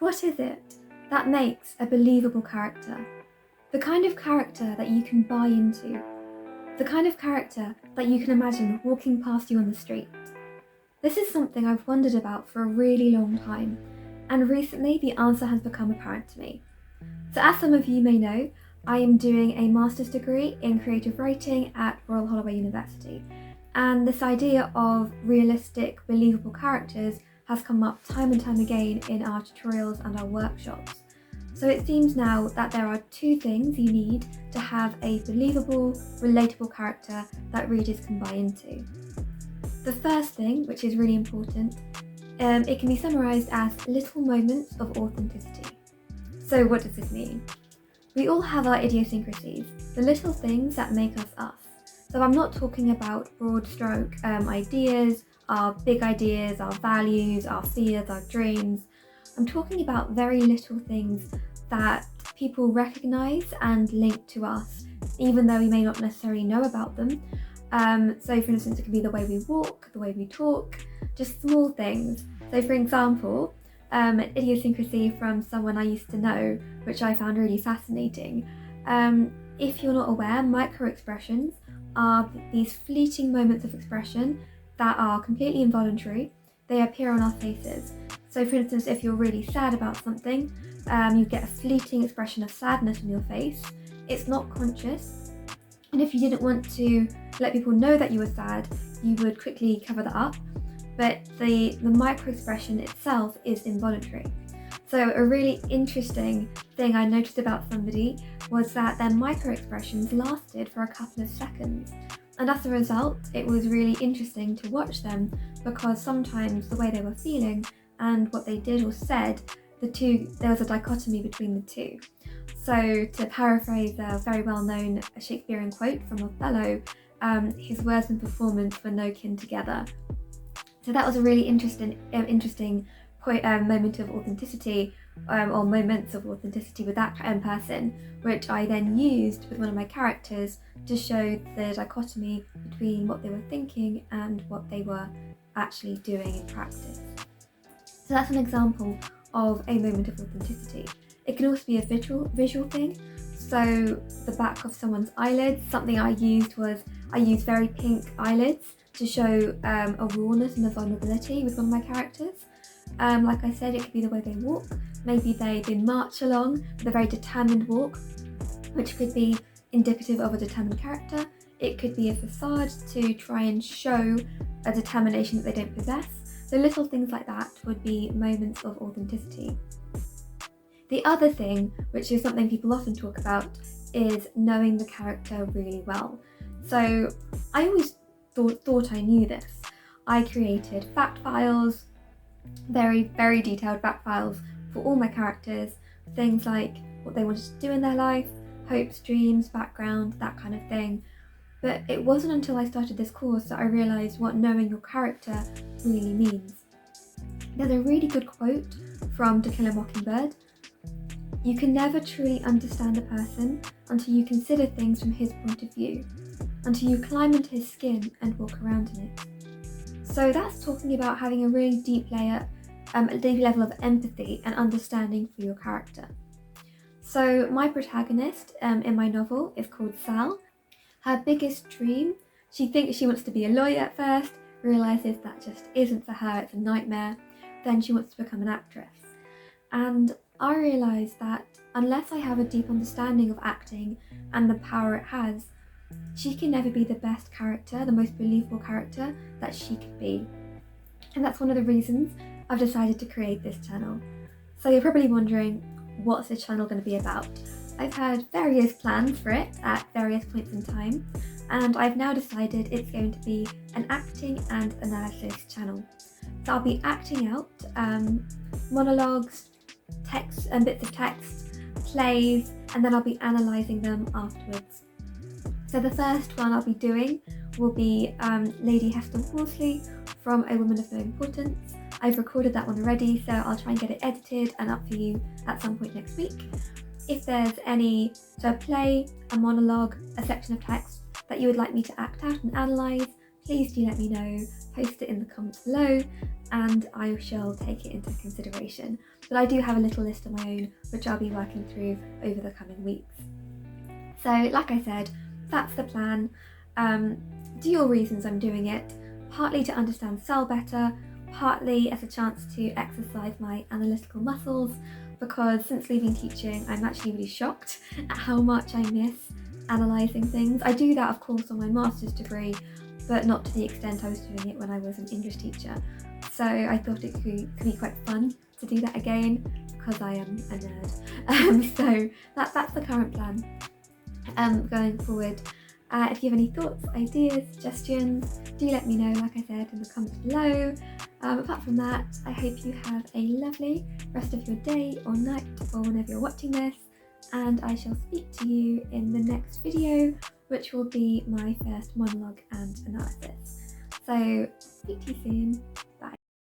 What is it that makes a believable character? The kind of character that you can buy into. The kind of character that you can imagine walking past you on the street. This is something I've wondered about for a really long time, and recently the answer has become apparent to me. So as some of you may know, I am doing a master's degree in creative writing at Royal Holloway University, and this idea of realistic, believable characters has come up time and time again in our tutorials and our workshops. So it seems now that there are two things you need to have a believable, relatable character that readers can buy into. The first thing, which is really important, it can be summarised as little moments of authenticity. So what does this mean? We all have our idiosyncrasies, the little things that make us us. So I'm not talking about broad stroke ideas, our big ideas, our values, our fears, our dreams. I'm talking about very little things that people recognise and link to us, even though we may not necessarily know about them. So for instance, it can be the way we walk, the way we talk, just small things. So for example, an idiosyncrasy from someone I used to know, which I found really fascinating. If you're not aware, micro-expressions are these fleeting moments of expression that are completely involuntary. They appear on our faces. So for instance, if you're really sad about something, you get a fleeting expression of sadness on your face. It's not conscious. And if you didn't want to let people know that you were sad, you would quickly cover that up. But the micro-expression itself is involuntary. So a really interesting thing I noticed about somebody was that their micro-expressions lasted for a couple of seconds. And as a result, it was really interesting to watch them because sometimes the way they were feeling and what they did or said, there was a dichotomy between the two. So to paraphrase a very well-known Shakespearean quote from Othello, his words and performance were no kin together. So that was a really interesting moment of authenticity, or moments of authenticity with that person, which I then used with one of my characters to show the dichotomy between what they were thinking and what they were actually doing in practice. So that's an example of a moment of authenticity. It can also be a visual thing. So the back of someone's eyelids, something I used very pink eyelids to show a rawness and a vulnerability with one of my characters. Like I said, it could be the way they walk. Maybe they march along with a very determined walk, which could be indicative of a determined character. It could be a facade to try and show a determination that they don't possess. So little things like that would be moments of authenticity. The other thing, which is something people often talk about, is knowing the character really well. So I always thought I knew this. I created fact files, very, very detailed fact files for all my characters, things like what they wanted to do in their life, hopes, dreams, background, that kind of thing. But it wasn't until I started this course that I realised what knowing your character really means. There's a really good quote from To Kill a Mockingbird. You can never truly understand a person until you consider things from his point of view, until you climb into his skin and walk around in it. So that's talking about having a really deep level of empathy and understanding for your character. So my protagonist in my novel is called Sal. Her biggest dream, she thinks she wants to be a lawyer at first, realises that just isn't for her, it's a nightmare. Then she wants to become an actress. And I realised that unless I have a deep understanding of acting and the power it has, she can never be the best character, the most believable character that she could be. And that's one of the reasons I've decided to create this channel. So you're probably wondering, what's this channel going to be about? I've had various plans for it at various points in time, and I've now decided it's going to be an acting and analysis channel. So I'll be acting out monologues, text and bits of text, plays, and then I'll be analysing them afterwards. So the first one I'll be doing will be Lady Hester Worsley from A Woman of No Importance. I've recorded that one already, so I'll try and get it edited and up for you at some point next week. If there's a play, a monologue, a section of text that you would like me to act out and analyse, please do let me know. Post it in the comments below, and I shall take it into consideration. But I do have a little list of my own which I'll be working through over the coming weeks. So like I said, that's the plan. Do your reasons I'm doing it, partly to understand cell better, partly as a chance to exercise my analytical muscles, because since leaving teaching I'm actually really shocked at how much I miss analysing things. I do that of course on my master's degree, but not to the extent I was doing it when I was an English teacher. So I thought it could be quite fun to do that again, because I am a nerd. So that's the current plan going forward. If you have any thoughts, ideas, suggestions, do let me know, like I said, in the comments below. Apart from that, I hope you have a lovely rest of your day or night or whenever you're watching this, and I shall speak to you in the next video, which will be my first monologue and analysis. So, speak to you soon.